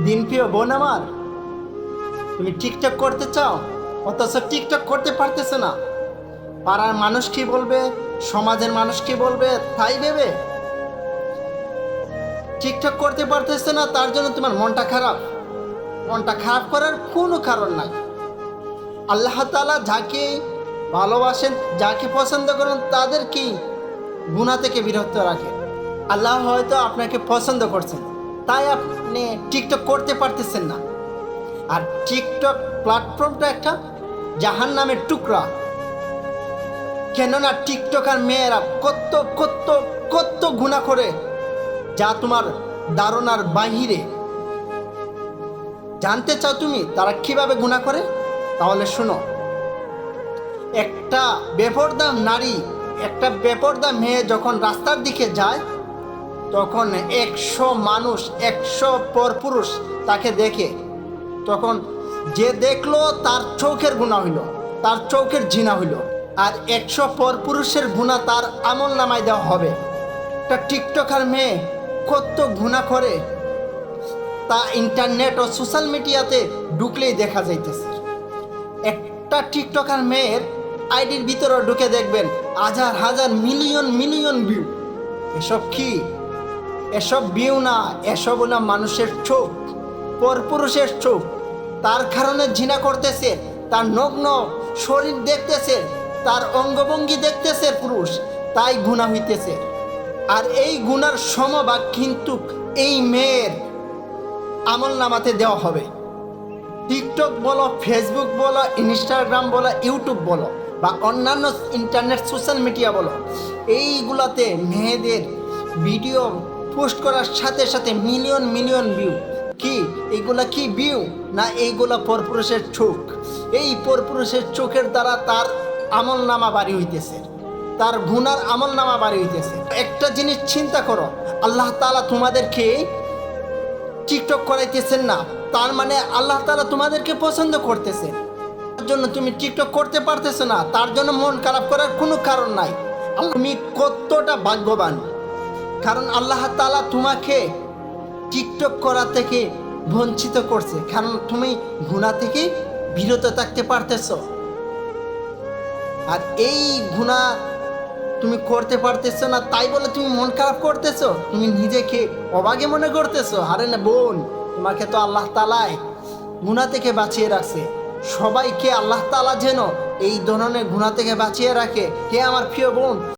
দিন প্রিয় বোন আমার, তুমি টিকটক করতে চাও, অথচ টিকটক করতে পারতেছো না। পাড়ার মানুষ কি বলবে, সমাজের মানুষ কি বলবে তাই ভেবে টিকটক করতে পারতেছো না, তার জন্য তোমার মনটা খারাপ। মনটা খারাপ করার কোনো কারণ নাই। আল্লাহ তাআলা যাকে ভালোবাসেন, যাকে পছন্দ করেন তাদেরকেই গুনাহ থেকে বিরত রাখেন। আল্লাহ হয়তো আপনাকে পছন্দ করছেন, তাই আপনি টিকটক করতে পারতেছেন না। আর টিকটক প্ল্যাটফর্মটা একটা জাহান্নামের টুকরা। কেননা টিকটকার মেয়েরা কত কত কত গুনাহ করে, যা তোমার ধারণার বাহিরে। জানতে চাও তুমি তারা কিভাবে গুনাহ করে? তাহলে শোনো। একটা বেপরদা নারী, একটা বেপরদা মেয়ে যখন রাস্তার দিকে যায়, তখন 100 মানুষ, 100 পরপুরুষ তাকে দেখে। তখন যে দেখলো তার চোখের গুনাহ হইল, তার চোখের জিনা হইল। আর 100 পরপুরুষের গুনাহ তার আমল নামায় দেওয়া হবে। একটা টিকটকার মেয়ে কত গুনাহ করে তা ইন্টারনেট ও সোশ্যাল মিডিয়াতে ঢুকলেই দেখা যাইতেছে। একটা টিকটকার মেয়ের আইডির ভিতরে ঢুকে দেখবেন হাজার হাজার মিলিয়ন মিলিয়ন ভিউ। এসব কি? এসব ভিউ না, এসব হলো মানুষের চোখ, পরপুরুষের চোখ। তার কারণে জিনা করতেছে, তার নগ্ন শরীর দেখতেছে, তার অঙ্গভঙ্গি দেখতেছে পুরুষ, তাই গুনাহ হইতেছে। আর এই গুনার সমভাগ কিন্তু এই মেয়ের আমল নামাতে দেওয়া হবে। টিকটক বলো, ফেসবুক বলো, ইনস্টাগ্রাম বলো, ইউটিউব বলো বা অন্যান্য ইন্টারনেট সোশ্যাল মিডিয়া বলো, এইগুলাতে মেয়েদের ভিডিও পোস্ট করার সাথে সাথে মিলিয়ন মিলিয়ন ভিউ। কি এইগুলা কি ভিউ না? এইগুলা পরপুরুষের চোখ। এই পরপুরুষের চোখের দ্বারা তার আমল নামা বাড়ি হইতেছে, তার গুনার আমল নামা বাড়ি হইতেছে। একটা জিনিস চিন্তা করো, আল্লাহ তাআলা তোমাদেরকে টিকটক করাইতেছেন না, তার মানে আল্লাহ তাআলা তোমাদেরকে পছন্দ করতেছে। তার জন্য তুমি টিকটক করতে পারতেছো না, তার জন্য মন খারাপ করার কোনো কারণ নাই। তুমি কতটা ভাগ্যবান, কারণ আল্লাহ তাআলা তোমাকে টিকটক করা থেকে বঞ্চিত করছে, কারণ তুমি গুনাহ থেকে বিরত থাকতে পারতেছো। আর এই গুনাহ তুমি করতে পারতেছো না, তাই বলে তুমি মন খারাপ করতেছো, তুমি নিজেকে অভাগে মনে করতেছো। আরে না বোন, তোমাকে তো আল্লাহ তাআলাই গুনাহ থেকে বাঁচিয়ে রাখছে। সবাইকে আল্লাহ তাআলা যেন এই ধরনের গুনাহ থেকে বাঁচিয়ে রাখে। হে আমার প্রিয় বোন,